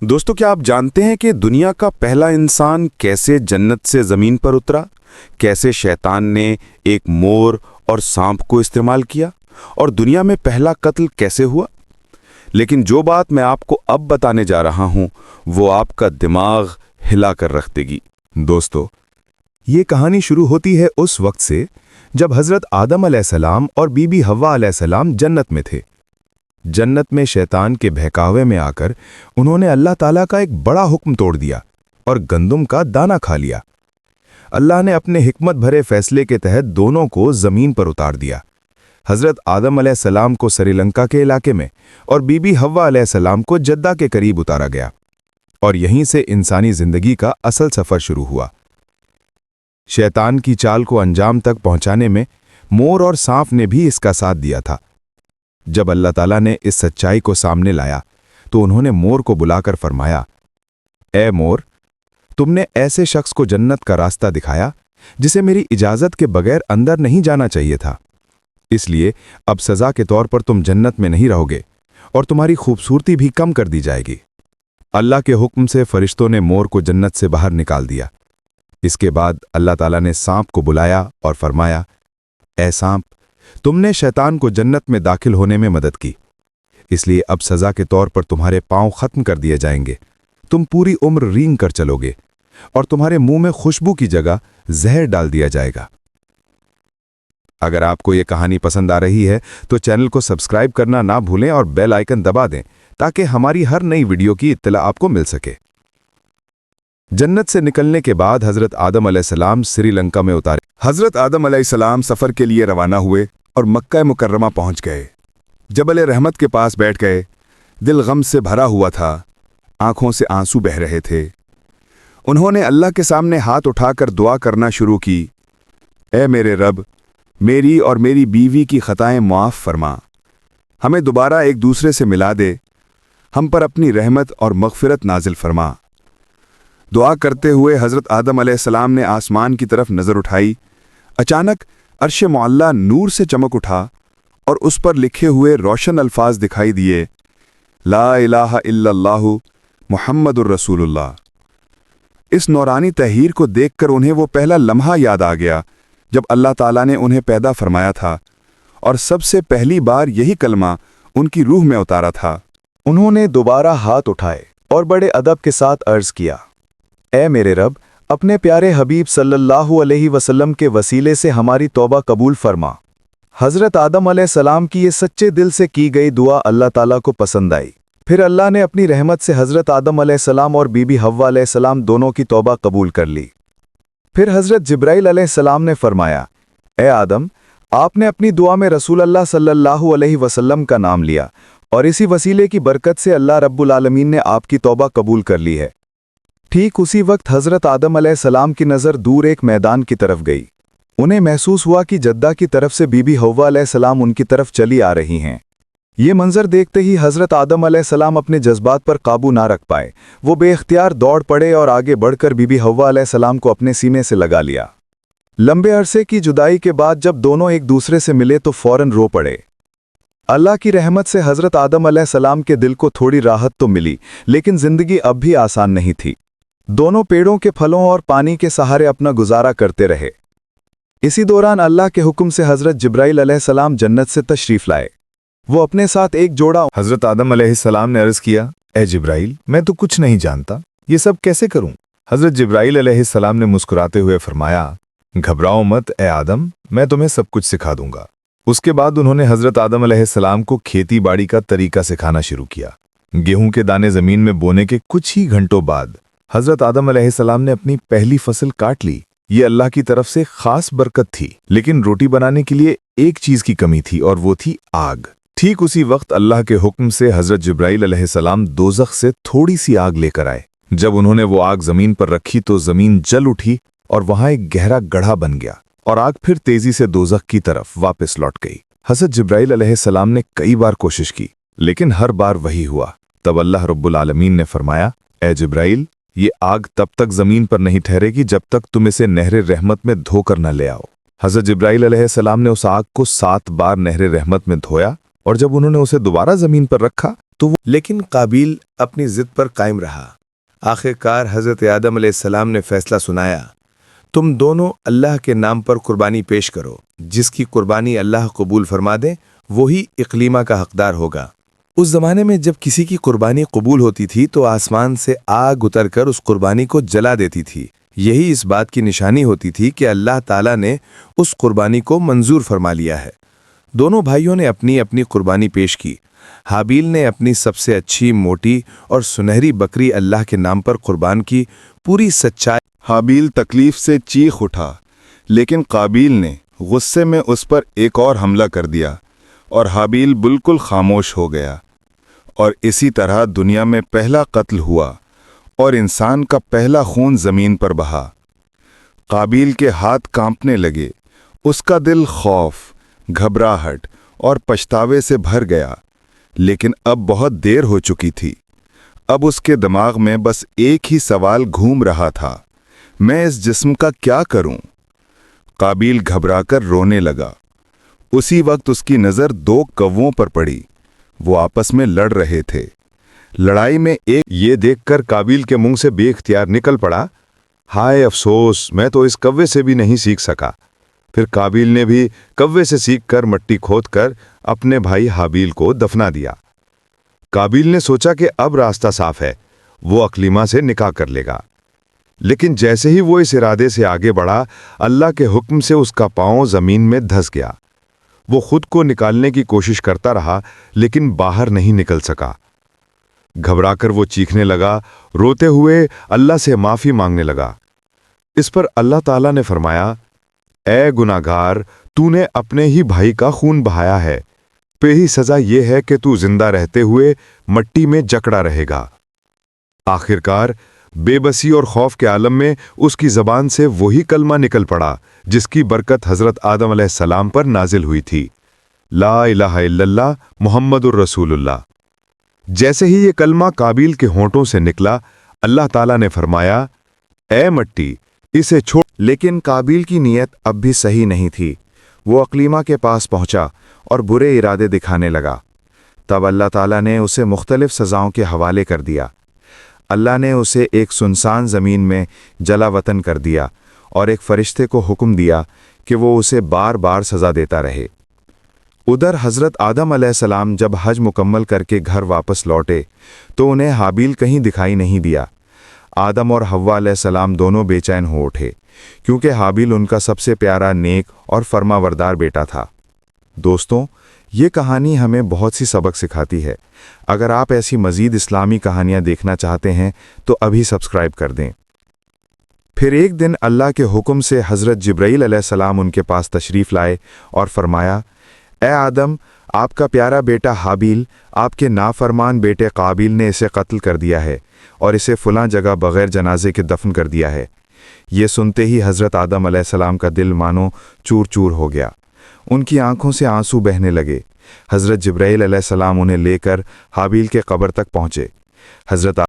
दोस्तों, क्या आप जानते हैं कि दुनिया का पहला इंसान कैसे जन्नत से ज़मीन पर उतरा? कैसे शैतान ने एक मोर और सांप को इस्तेमाल किया और दुनिया में पहला कत्ल कैसे हुआ? लेकिन जो बात मैं आपको अब बताने जा रहा हूं वो आपका दिमाग हिला कर रख देगी। दोस्तों, ये कहानी शुरू होती है उस वक्त से जब हज़रत आदम अलैहिस्सलाम और बीबी हव्वा अलैहिस्सलाम जन्नत में थे। जन्नत में शैतान के बहकावे में आकर उन्होंने अल्लाह ताला का एक बड़ा हुक्म तोड़ दिया और गंदुम का दाना खा लिया। अल्लाह ने अपने हिकमत भरे फैसले के तहत दोनों को ज़मीन पर उतार दिया। हज़रत आदम अलैहिस्सलाम को श्रीलंका के इलाके में और बीबी हव्वा अलैहिस्सलाम को जद्दा के करीब उतारा गया और यहीं से इंसानी जिंदगी का असल सफ़र शुरू हुआ। शैतान की चाल को अंजाम तक पहुंचाने में मोर और सांप ने भी इसका साथ दिया था। जब अल्लाह ताला ने इस सच्चाई को सामने लाया तो उन्होंने मोर को बुलाकर फरमाया, ए मोर, तुमने ऐसे शख्स को जन्नत का रास्ता दिखाया जिसे मेरी इजाज़त के बगैर अंदर नहीं जाना चाहिए था। इसलिए अब सज़ा के तौर पर तुम जन्नत में नहीं रहोगे और तुम्हारी खूबसूरती भी कम कर दी जाएगी। अल्लाह के हुक्म से फरिश्तों ने मोर को जन्नत से बाहर निकाल दिया। इसके बाद अल्लाह ताला ने सांप को बुलाया और फरमाया, ए सांप, तुमने शैतान को जन्नत में दाखिल होने में मदद की, इसलिए अब सज़ा के तौर पर तुम्हारे पांव खत्म कर दिए जाएंगे। तुम पूरी उम्र रींग कर चलोगे और तुम्हारे मुंह में खुशबू की जगह जहर डाल दिया जाएगा। अगर आपको ये कहानी पसंद आ रही है तो चैनल को सब्सक्राइब करना ना भूलें और बेल आइकन दबा दें ताकि हमारी हर नई वीडियो की इत्तला आपको मिल सके। जन्नत से निकलने के बाद हज़रत आदम अलैहिस्सलाम श्रीलंका में उतारे। हज़रत आदम अलैहिस्सलाम सफ़र के लिए रवाना हुए और मक्का मुकर्रमा पहुंच गए। जबल रहमत के पास बैठ गए। दिल गम से भरा हुआ था, आंखों से आंसू बह रहे थे। उन्होंने अल्लाह के सामने हाथ उठाकर दुआ करना शुरू की, ए मेरे रब, मेरी और मेरी बीवी की खताएं मुआफ़ फरमा, हमें दोबारा एक दूसरे से मिला दे, हम पर अपनी रहमत और मग़फ़िरत नाजिल फरमा। दुआ करते हुए हज़रत आदम अलैहिस्सलाम ने आसमान की तरफ नज़र उठाई। अचानक अर्श मुअल्ला नूर से चमक उठा और उस पर लिखे हुए रोशन अल्फाज दिखाई दिए, ला इलाहा इल्लल्लाहु मुहम्मदुर रसूलुल्लाह। इस नौरानी तहरीर को देखकर उन्हें वो पहला लम्हा याद आ गया जब अल्लाह ताला ने उन्हें पैदा फरमाया था और सबसे पहली बार यही कलमा उनकी रूह में उतारा था। उन्होंने दोबारा हाथ उठाए और बड़े अदब के साथ अर्ज़ किया, ए मेरे रब, अपने प्यारे हबीब सल्लल्लाहु अलैहि वसल्लम के वसीले से हमारी तौबा कबूल फरमा। हज़रत आदम अलैहिस्सलाम की ये सच्चे दिल से की गई दुआ अल्लाह ताला को पसंद आई। फिर अल्लाह ने अपनी रहमत से हज़रत आदम अलैहिस्सलाम और बीबी हव्वा अलैहिस्सलाम दोनों की तौबा कबूल कर ली। फिर हज़रत जिब्राइल अलैहिस्सलाम ने फरमाया, ए आदम, आपने अपनी दुआ में रसूल अल्लाह सल्लल्लाहु अलैहि वसल्लम का नाम लिया और इसी वसीले की बरकत से अल्लाह रब्बुल आलमीन ने आपकी तौबा कबूल कर ली है। ठीक उसी वक्त हज़रत आदम अलैहिस्सलाम की नज़र दूर एक मैदान की तरफ गई। उन्हें महसूस हुआ कि जद्दा की तरफ से बीबी हव्वा अलैहिस्सलाम उनकी तरफ चली आ रही हैं। ये मंजर देखते ही हज़रत आदम अलैहिस्सलाम अपने जज्बात पर काबू ना रख पाए। वो बेख्तियार दौड़ पड़े और आगे बढ़कर बीबी हव्वा अलैहिस्सलाम को अपने सीने से लगा लिया। लंबे अरसे की जुदाई के बाद जब दोनों एक दूसरे से मिले तो फौरन रो पड़े। अल्लाह की रहमत से हज़रत आदम अलैहिस्सलाम के दिल को थोड़ी राहत तो मिली, लेकिन जिंदगी अब भी आसान नहीं थी। दोनों पेड़ों के फलों और पानी के सहारे अपना गुजारा करते रहे। इसी दौरान अल्लाह के हुक्म से हज़रत जिब्राइल अलैहिस्सलाम जन्नत से तशरीफ़ लाए। वो अपने साथ एक जोड़ा। हज़रत आदम अलैहिस्सलाम ने अर्ज़ किया, ए जिब्राइल, मैं तो कुछ नहीं जानता, ये सब कैसे करूं? हज़रत जिब्राइल अलैहिस्सलाम ने मुस्कुराते हुए फरमाया, घबराओ मत ए आदम, मैं तुम्हें सब कुछ सिखा दूंगा। उसके बाद उन्होंने हज़रत आदम अलैहिस्सलाम को खेती बाड़ी का तरीका सिखाना शुरू किया। गेहूं के दाने ज़मीन में बोने के कुछ ही घंटों बाद हज़रत आदम अलैहिस्सलाम ने अपनी पहली फसल काट ली। ये अल्लाह की तरफ से खास बरकत थी, लेकिन रोटी बनाने के लिए एक चीज की कमी थी और वो थी आग। ठीक उसी वक्त अल्लाह के हुक्म से हज़रत जिब्राइल अलैहिस्सलाम दोज़ख से थोड़ी सी आग लेकर आए। जब उन्होंने वो आग जमीन पर रखी तो जमीन जल उठी और वहां एक गहरा गड्ढा बन गया और आग फिर तेजी से दोज़ख की तरफ वापस लौट गई। हज़रत जिब्राइल अलैहिस्सलाम ने कई बार कोशिश की, लेकिन हर बार वही हुआ। तब अल्लाह रब्बुल आलमीन ने फरमाया, ए जिब्राइल, ये आग तब तक जमीन पर नहीं ठहरेगी जब तक तुम इसे नहर रहमत में धोकर न ले आओ। हज़रत जिब्राइल अलैहिस्सलाम ने उस आग को 7 बार नहर रहमत में धोया और जब उन्होंने उसे दोबारा जमीन पर रखा لیکن قابیل اپنی ضد پر قائم رہا۔ آخر کار حضرت آدم علیہ السلام نے فیصلہ سنایا، تم دونوں اللہ کے نام پر قربانی پیش کرو، جس کی قربانی اللہ قبول فرما دے وہی اقلیمہ کا حقدار ہوگا۔ اس زمانے میں جب کسی کی قربانی قبول ہوتی تھی تو آسمان سے آگ اتر کر اس قربانی کو جلا دیتی تھی۔ یہی اس بات کی نشانی ہوتی تھی کہ اللہ تعالیٰ نے اس قربانی کو منظور فرما لیا ہے۔ دونوں بھائیوں نے اپنی اپنی قربانی پیش کی۔ حابیل نے اپنی سب سے اچھی، موٹی اور سنہری بکری اللہ کے نام پر قربان کی۔ پوری سچائی حابیل تکلیف سے چیخ اٹھا، لیکن قابیل نے غصے میں اس پر ایک اور حملہ کر دیا اور حابیل بالکل خاموش ہو گیا۔ اور اسی طرح دنیا میں پہلا قتل ہوا اور انسان کا پہلا خون زمین پر بہا۔ قابیل کے ہاتھ کانپنے لگے، اس کا دل خوف، گھبراہٹ اور پچھتاوے سے بھر گیا، لیکن اب بہت دیر ہو چکی تھی۔ اب اس کے دماغ میں بس ایک ہی سوال گھوم رہا تھا، میں اس جسم کا کیا کروں؟ قابیل گھبرا کر رونے لگا۔ اسی وقت اس کی نظر دو کووں پر پڑی، وہ آپس میں لڑ رہے تھے۔ لڑائی میں ایک یہ دیکھ کر قابیل کے منہ سے بے اختیار نکل پڑا، ہائے افسوس، میں تو اس کوے سے بھی نہیں سیکھ سکا۔ پھر قابیل نے بھی کوے سے سیکھ کر مٹی کھود کر اپنے بھائی حابیل کو دفنا دیا۔ قابیل نے سوچا کہ اب راستہ صاف ہے، وہ اقلیمہ سے نکاح کر لے گا۔ لیکن جیسے ہی وہ اس ارادے سے آگے بڑھا، اللہ کے حکم سے اس کا پاؤں زمین میں دھس گیا۔ وہ خود کو نکالنے کی کوشش کرتا رہا، لیکن باہر نہیں نکل سکا۔ گھبرا کر وہ چیخنے لگا، روتے ہوئے اللہ سے معافی مانگنے لگا۔ اس پر اللہ تعالیٰ نے فرمایا، اے گناہگار، تو نے اپنے ہی بھائی کا خون بہایا ہے، پہلی سزا یہ ہے کہ تو زندہ رہتے ہوئے مٹی میں جکڑا رہے گا۔ آخر کار بے بسی اور خوف کے عالم میں اس کی زبان سے وہی کلمہ نکل پڑا جس کی برکت حضرت آدم علیہ السلام پر نازل ہوئی تھی، لا الہ الا اللہ محمد الرسول اللہ۔ جیسے ہی یہ کلمہ قابیل کے ہونٹوں سے نکلا، اللہ تعالیٰ نے فرمایا، اے مٹی، اسے چھوڑ۔ لیکن قابیل کی نیت اب بھی صحیح نہیں تھی۔ وہ اقلیمہ کے پاس پہنچا اور برے ارادے دکھانے لگا۔ تب اللہ تعالیٰ نے اسے مختلف سزاؤں کے حوالے کر دیا۔ اللہ نے اسے ایک سنسان زمین میں جلا وطن کر دیا اور ایک فرشتے کو حکم دیا کہ وہ اسے بار بار سزا دیتا رہے۔ ادھر حضرت آدم علیہ السلام جب حج مکمل کر کے گھر واپس لوٹے تو انہیں حابیل کہیں دکھائی نہیں دیا۔ آدم اور حوا علیہ السلام دونوں بے چین ہو اٹھے، کیونکہ حابیل ان کا سب سے پیارا، نیک اور فرمانبردار بیٹا تھا۔ دوستوں، یہ کہانی ہمیں بہت سی سبق سکھاتی ہے۔ اگر آپ ایسی مزید اسلامی کہانیاں دیکھنا چاہتے ہیں تو ابھی سبسکرائب کر دیں۔ پھر ایک دن اللہ کے حکم سے حضرت جبرائیل علیہ السلام ان کے پاس تشریف لائے اور فرمایا، اے آدم، آپ کا پیارا بیٹا حابیل آپ کے نافرمان بیٹے قابیل نے اسے قتل کر دیا ہے اور اسے فلاں جگہ بغیر جنازے کے دفن کر دیا ہے۔ یہ سنتے ہی حضرت آدم علیہ السلام کا دل مانو چور چور ہو گیا۔ ان کی آنکھوں سے آنسو بہنے لگے۔ حضرت جبرائیل علیہ السلام انہیں لے کر حابیل کے قبر تک پہنچے۔ حضرت